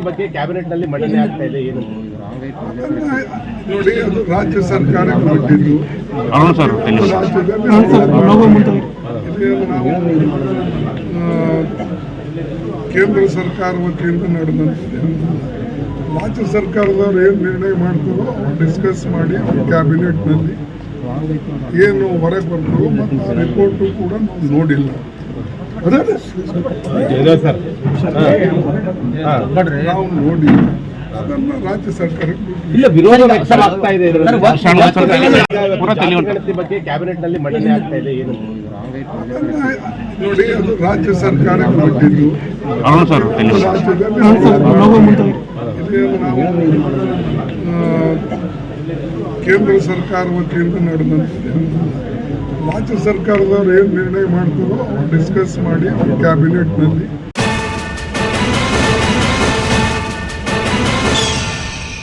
ಬಗ್ಗೆ ಕ್ಯಾಬಿನೆಟ್ ನಲ್ಲಿ ಮಂಡನೆ ಆಗ್ತಾ ಇದೆ, ಏನು ನೋಡಿ, ಅದು ರಾಜ್ಯ ಸರ್ಕಾರ ಹೊರಟಿದ್ದು ರಾಜ್ಯದಲ್ಲಿ ಕೇಂದ್ರ ಸರ್ಕಾರ ವತಿಯಿಂದ ನಡೆದಂಥದ್ದು. ರಾಜ್ಯ ಸರ್ಕಾರದವ್ರು ಏನು ನಿರ್ಣಯ ಮಾಡ್ತಾರೋ ಅವ್ರು ಡಿಸ್ಕಸ್ ಮಾಡಿ ಅವ್ರ ಕ್ಯಾಬಿನೆಟ್ನಲ್ಲಿ ಏನು ಹೊರಗೆ ಬರ್ತದೋ ಮತ್ತು ಆ ರಿಪೋರ್ಟು ಕೂಡ ನಾವು ನೋಡಿಲ್ಲ. ನಾವು ನೋಡಿ ಅದನ್ನ ರಾಜ್ಯ ಸರ್ಕಾರಕ್ಕೆ ಇಲ್ಲ ವಿರೋಧ ವ್ಯಕ್ತವಾಗ್ತಾ ಇದೆ ಬಗ್ಗೆ ಕ್ಯಾಬಿನೆಟ್ ನಲ್ಲಿ ಮಂಡನೆ ಆಗ್ತಾ ಇದೆ, ಏನು ನೋಡಿ, ಅದು ರಾಜ್ಯ ಸರ್ಕಾರ ಹೊರಟಿದ್ದು ರಾಜ್ಯದಲ್ಲಿ ಕೇಂದ್ರ ಸರ್ಕಾರ ವತಿಯಿಂದ ನಡೆದಂಥದ್ದು. ರಾಜ್ಯ ಸರ್ಕಾರದವ್ರು ಏನು ನಿರ್ಣಯ ಮಾಡ್ತಾರೋ ಅವ್ರು ಡಿಸ್ಕಸ್ ಮಾಡಿ ಅವ್ರ ಕ್ಯಾಬಿನೆಟ್ನಲ್ಲಿ